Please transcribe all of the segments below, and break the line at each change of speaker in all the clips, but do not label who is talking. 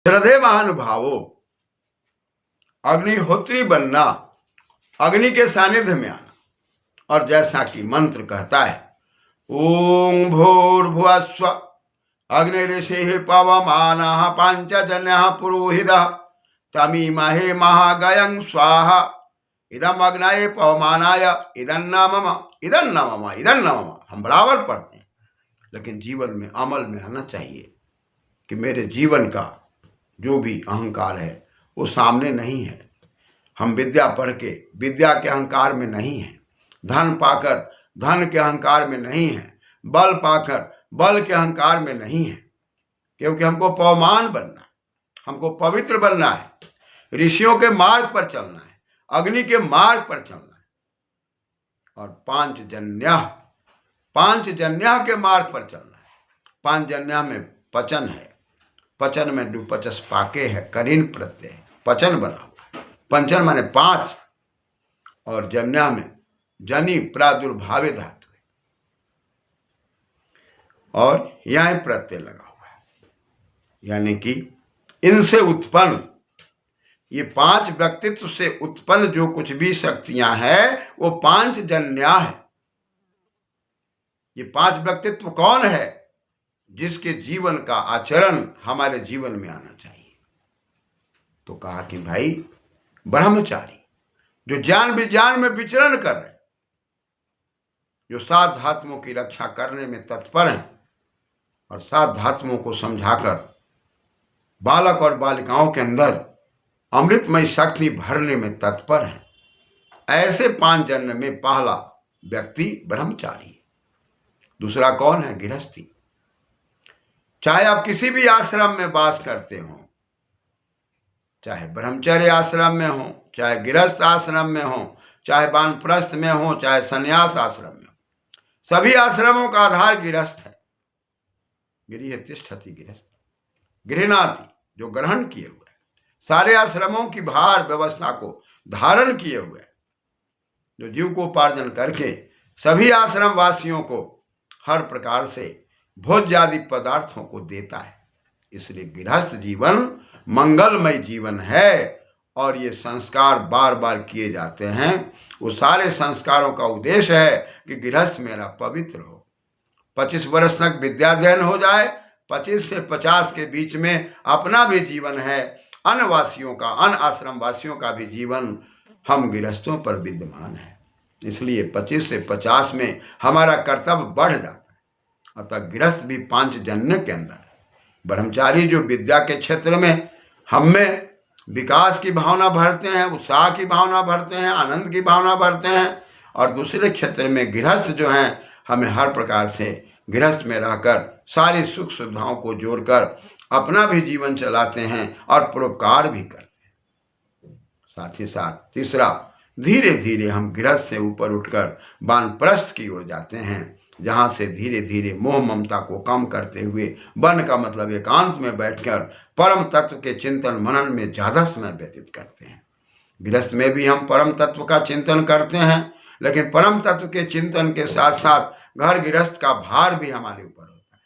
श्रद्धेय महानुभावों, अग्निहोत्री बनना, अग्नि के सानिध्य में आना, और जैसा कि मंत्र कहता है, ओम भूर्भुवस्व अग्निऋषिः पवमानः पंचजन्यः पुरोहितः तमीमहे महागयं स्वाहा इदम अग्नये पवमानाय इदं न मम। हम बराबर पढ़ते हैं, लेकिन जीवन में अमल में आना चाहिए कि मेरे जीवन का जो भी अहंकार है वो सामने नहीं है। हम विद्या पढ़ के विद्या के अहंकार में नहीं है, धन पाकर धन के अहंकार में नहीं है, बल पाकर बल के अहंकार में नहीं है, क्योंकि हमको पवमान बनना है, हमको पवित्र बनना है, ऋषियों के मार्ग पर चलना है, अग्नि के मार्ग पर चलना है, और पांचजन्य के मार्ग पर चलना है। पांचजन्य में पचन है, पचन में डुपचस पाके है, करीन प्रत्यय पचन बना हुआ। पंचन माने पांच, और जन्या में जनी प्रादुर्भावे धातु है, और यहां प्रत्यय लगा हुआ है, यानी कि इनसे उत्पन्न, ये पांच व्यक्तित्व से उत्पन्न जो कुछ भी शक्तियां हैं वो पांच जन्या है। ये पांच व्यक्तित्व कौन है? जिसके जीवन का आचरण हमारे जीवन में आना चाहिए। तो कहा कि भाई ब्रह्मचारी जो ज्ञान विज्ञान में विचरण कर रहे, जो सात धातुओं की रक्षा करने में तत्पर हैं, और सात धातुओं को समझाकर बालक और बालिकाओं के अंदर अमृतमय शक्ति भरने में तत्पर हैं, ऐसे पांच जन्म में पहला व्यक्ति ब्रह्मचारी है। दूसरा कौन है? गृहस्थी। चाहे आप किसी भी आश्रम में वास करते हो, चाहे ब्रह्मचर्य आश्रम में हो, चाहे गृहस्थ आश्रम में हो, चाहे वानप्रस्थ में हो, चाहे संन्यास आश्रम में हो, सभी आश्रमों का आधार गृहस्थ है। गृह तिष्ठति गृहस्थ, गृहणाति जो ग्रहण किए हुए, सारे आश्रमों की भार व्यवस्था को धारण किए हुए, जो जीविकोपार्जन करके सभी आश्रम वासियों को हर प्रकार से भोज्य आदि पदार्थों को देता है। इसलिए गृहस्थ जीवन मंगलमय जीवन है, और ये संस्कार बार बार किए जाते हैं। वो सारे संस्कारों का उद्देश्य है कि गृहस्थ मेरा पवित्र हो, 25 वर्ष तक विद्याध्ययन हो जाए, 25 से 50 के बीच में अपना भी जीवन है, अन्य वासियों का, अन्य आश्रम वासियों का भी जीवन हम गृहस्थों पर विद्यमान है। इसलिए 25 से 50 में हमारा कर्तव्य बढ़ जाता है। अतः गृहस्थ भी पांचजन्य के अंदर है। ब्रह्मचारी जो विद्या के क्षेत्र में हम में विकास की भावना भरते हैं, उत्साह की भावना भरते हैं, आनंद की भावना भरते हैं, और दूसरे क्षेत्र में गृहस्थ जो हैं हमें हर प्रकार से गृहस्थ में रहकर सारी सुख सुविधाओं को जोड़कर अपना भी जीवन चलाते हैं और परोपकार भी करते हैं। साथ ही साथ तीसरा, धीरे धीरे हम गृहस्थ से ऊपर उठकर वानप्रस्थ की ओर जाते हैं, जहाँ से धीरे धीरे मोह ममता को कम करते हुए वन का मतलब एकांत में बैठकर परम तत्व के चिंतन मनन में ज़्यादा समय व्यतीत करते हैं। गृहस्थ में भी हम परम तत्व का चिंतन करते हैं, लेकिन परम तत्व के चिंतन के साथ साथ घर गृहस्थ का भार भी हमारे ऊपर होता है।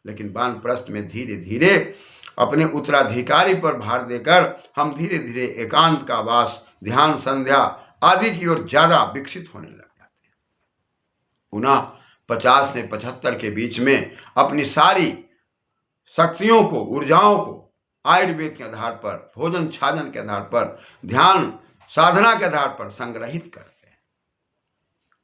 लेकिन वानप्रस्थ में धीरे धीरे अपने उत्तराधिकारी पर भार देकर हम धीरे धीरे एकांत का वास, ध्यान, संध्या आदि की ओर ज़्यादा विकसित होने लग जाते हैं। पुनः 50 से 75 के बीच में अपनी सारी शक्तियों को, ऊर्जाओं को आयुर्वेद के आधार पर, भोजन छाजन के आधार पर, ध्यान साधना के आधार पर संग्रहित करते हैं,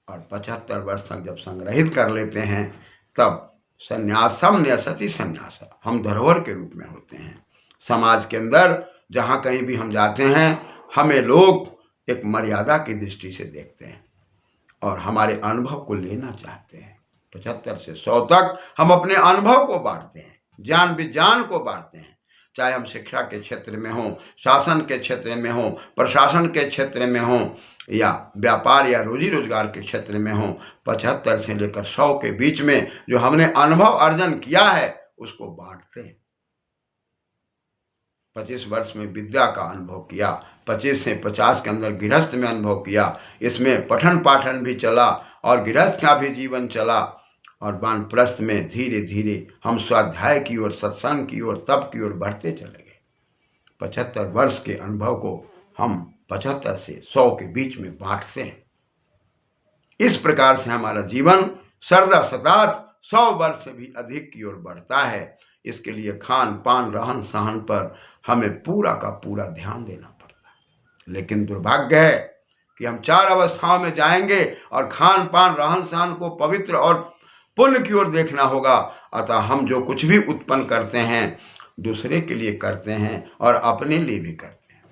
और 75 वर्ष तक जब संग्रहित कर लेते हैं तब संन्यासम न्यसति संन्यास, हम धरोहर के रूप में होते हैं। समाज के अंदर जहाँ कहीं भी हम जाते हैं हमें लोग एक मर्यादा की दृष्टि से देखते हैं और हमारे अनुभव को लेना चाहते हैं। 75 से 100 तक हम अपने अनुभव को बांटते हैं, ज्ञान विज्ञान को बांटते हैं, चाहे हम शिक्षा के क्षेत्र में हों, शासन के क्षेत्र में हों, प्रशासन के क्षेत्र में हों, या व्यापार या रोजी रोजगार के क्षेत्र में हों। 75 से लेकर 100 के बीच में जो हमने अनुभव अर्जन किया है उसको बांटते हैं। 25 वर्ष में विद्या का अनुभव किया, 25 से 50 के अंदर गृहस्थ में अनुभव किया, इसमें पठन पाठन भी चला और गृहस्थ का भी जीवन चला, और वानप्रस्थ में धीरे धीरे हम स्वाध्याय की ओर, सत्संग की ओर, तप की ओर बढ़ते चले गए। 75 वर्ष के अनुभव को हम 75 से 100 के बीच में बांटते हैं। इस प्रकार से हमारा जीवन सर्दा सदात 100 वर्ष से भी अधिक की ओर बढ़ता है। इसके लिए खान पान रहन सहन पर हमें पूरा का पूरा ध्यान देना पड़ता है। लेकिन दुर्भाग्य है कि हम 4 अवस्थाओं में जाएंगे और खान पान रहन सहन को पवित्र और पुण्य की ओर देखना होगा। अतः हम जो कुछ भी उत्पन्न करते हैं दूसरे के लिए करते हैं और अपने लिए भी करते हैं।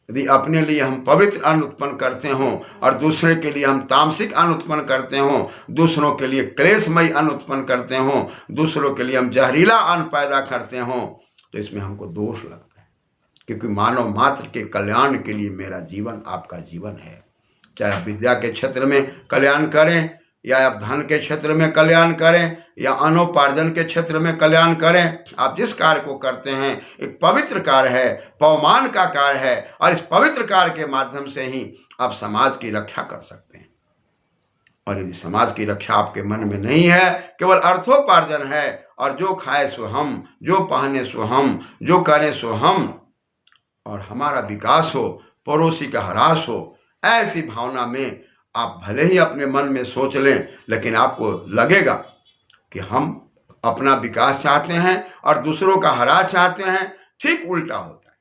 यदि अपने लिए हम पवित्र अन्न उत्पन्न करते हों और दूसरे के लिए हम तामसिक अन्न उत्पन्न करते हों, दूसरों के लिए क्लेशमयी अन्न उत्पन्न करते हों, दूसरों के लिए हम जहरीला अन्न पैदा करते हों, तो इसमें हमको दोष लगता है। क्योंकि मानव मात्र के कल्याण के लिए मेरा जीवन आपका जीवन है। चाहे आप विद्या के क्षेत्र में कल्याण करें या आप धन के क्षेत्र में कल्याण करें या अनोपार्जन के क्षेत्र में कल्याण करें, आप जिस कार्य को करते हैं एक पवित्र कार्य है, पवमान का कार्य है और इस पवित्र कार्य के माध्यम से ही आप समाज की रक्षा कर सकते हैं। और यदि समाज की रक्षा आपके मन में नहीं है, केवल अर्थोपार्जन है और जो खाए सो हम, जो पहने सो हम, जो करें सो हम और हमारा विकास हो, पड़ोसी का ह्रास हो, ऐसी भावना में आप भले ही अपने मन में सोच लें, लेकिन आपको लगेगा कि हम अपना विकास चाहते हैं और दूसरों का ह्रास चाहते हैं। ठीक उल्टा होता है,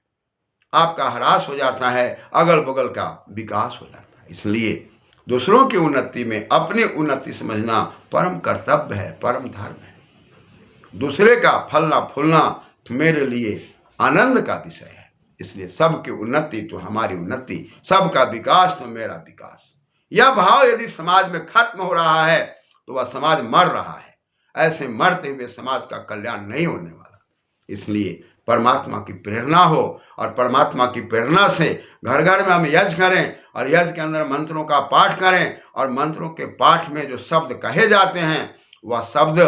आपका ह्रास हो जाता है, अगल बगल का विकास हो जाता है। इसलिए दूसरों की उन्नति में अपनी उन्नति समझना परम कर्तव्य है, परम धर्म है। दूसरे का फलना फूलना मेरे लिए आनंद का विषय है। इसलिए सबकी उन्नति तो हमारी उन्नति, सबका विकास तो मेरा विकास। यह भाव यदि समाज में खत्म हो रहा है तो वह समाज मर रहा है। ऐसे मरते हुए समाज का कल्याण नहीं होने वाला। इसलिए परमात्मा की प्रेरणा हो और परमात्मा की प्रेरणा से घर घर में हम यज्ञ करें और यज्ञ के अंदर मंत्रों का पाठ करें और मंत्रों के पाठ में जो शब्द कहे जाते हैं वह शब्द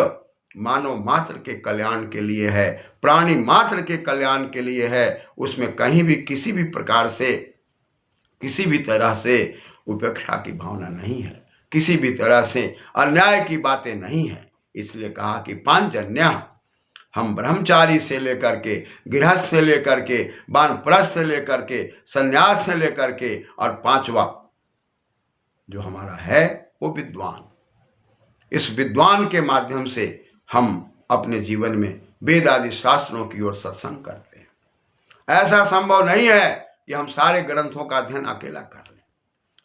मानव मात्र के कल्याण के लिए है, प्राणी मात्र के कल्याण के लिए है। उसमें कहीं भी किसी भी प्रकार से किसी भी तरह से उपेक्षा की भावना नहीं है, किसी भी तरह से अन्याय की बातें नहीं है। इसलिए कहा कि 5 जन्या, हम ब्रह्मचारी से लेकर के, गृहस्थ से लेकर के, वानप्रस्थ से लेकर के, संन्यास से लेकर के और 5वां जो हमारा है वो विद्वान। इस विद्वान के माध्यम से हम अपने जीवन में वेद आदि शास्त्रों की ओर सत्संग करते हैं। ऐसा संभव नहीं है कि हम सारे ग्रंथों का अध्ययन अकेला कर लें।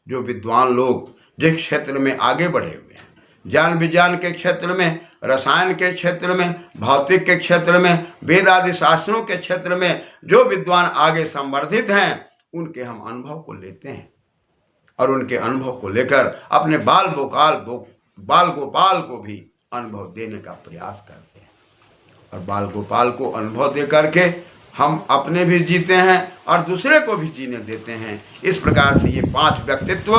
जो विद्वान लोग जिस क्षेत्र में आगे बढ़े हुए हैं, ज्ञान विज्ञान के क्षेत्र में, रसायन के क्षेत्र में, भौतिक के क्षेत्र में, वेद आदि शास्त्रों के क्षेत्र में जो विद्वान आगे संवर्धित हैं, उनके हम अनुभव को लेते हैं और उनके अनुभव को लेकर अपने बाल गोपाल को भी अनुभव देने का प्रयास करते हैं। और बाल गोपाल को अनुभव दे करके हम अपने भी जीते हैं और दूसरे को भी जीने देते हैं। इस प्रकार से ये 5 व्यक्तित्व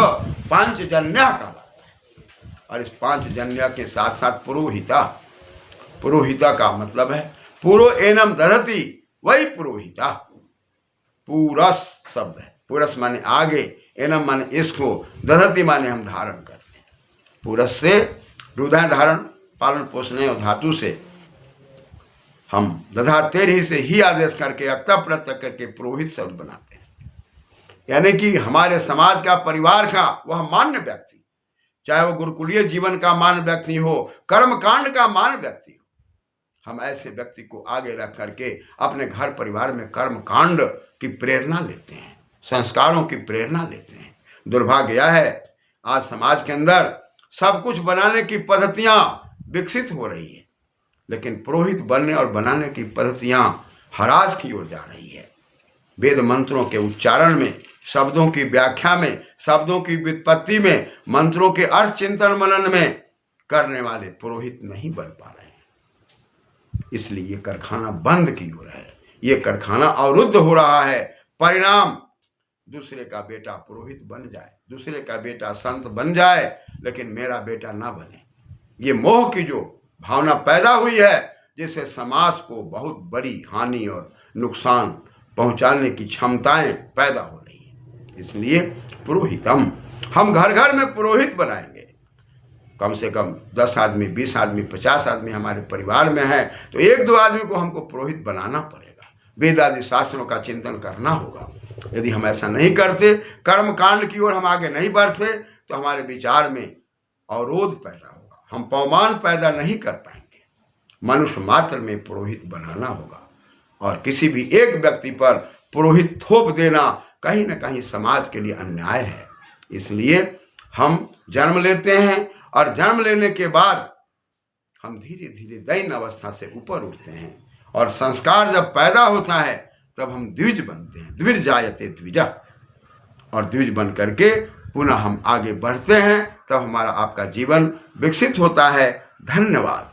5 जन्या का बात है। और इस 5 जन्या के साथ साथ पुरोहिता का मतलब है पुरो एनम दधति, वही पुरोहिता। पूरस शब्द है, पुरस माने आगे, एनम माने इसको, दधति माने हम धारण करते हैं। पुरस से हृदय धारण, पालन पोषण और धातु से हम दधातेर ही से ही आदेश करके अक्ता प्रत्यय करके पुरोहित शब्द बनाते हैं। यानी कि हमारे समाज का, परिवार का वह मान्य व्यक्ति, चाहे वो गुरुकुलीय जीवन का मान्य व्यक्ति हो, कर्मकांड का मान्य व्यक्ति हो, हम ऐसे व्यक्ति को आगे रख करके अपने घर परिवार में कर्मकांड की प्रेरणा लेते हैं, संस्कारों की प्रेरणा लेते हैं। दुर्भाग्य यह है आज समाज के अंदर सब कुछ बनाने की पद्धतियां विकसित हो रही है, लेकिन पुरोहित बनने और बनाने की पद्धतियां ह्रास की ओर जा रही है। वेद मंत्रों के उच्चारण में, शब्दों की व्याख्या में, शब्दों की व्युत्पत्ति में, मंत्रों के अर्थ चिंतन मनन में करने वाले पुरोहित नहीं बन पा रहे हैं। इसलिए ये कारखाना बंद की ओर है, ये कारखाना अवरुद्ध हो रहा है। परिणाम दूसरे का बेटा पुरोहित बन जाए, दूसरे का बेटा संत बन जाए, लेकिन मेरा बेटा ना बने। ये मोह की जो भावना पैदा हुई है, जिससे समाज को बहुत बड़ी हानि और नुकसान पहुंचाने की क्षमताएं पैदा हो रही है। इसलिए पुरोहितम, हम घर घर में पुरोहित बनाएंगे। कम से कम 10 आदमी, 20 आदमी, 50 आदमी हमारे परिवार में है तो 1-2 आदमी को हमको पुरोहित बनाना पड़ेगा। वेद आदि शास्त्रों का चिंतन करना होगा। यदि हम ऐसा नहीं करते, कर्म कांड की ओर हम आगे नहीं बढ़ते, तो हमारे विचार में अवरोध पैदा होगा, हम पवमान पैदा नहीं कर पाएंगे। मनुष्य मात्र में पुरोहित बनाना होगा, और किसी भी एक व्यक्ति पर पुरोहित थोप देना कहीं ना कहीं समाज के लिए अन्याय है। इसलिए हम जन्म लेते हैं, और जन्म लेने के बाद हम धीरे धीरे दैन्य अवस्था से ऊपर उठते हैं, और संस्कार जब पैदा होता है तब हम द्विज बनते हैं। द्विज जायते द्विजा, और द्विज बन करके पुनः हम आगे बढ़ते हैं, तब हमारा आपका जीवन विकसित होता है। धन्यवाद।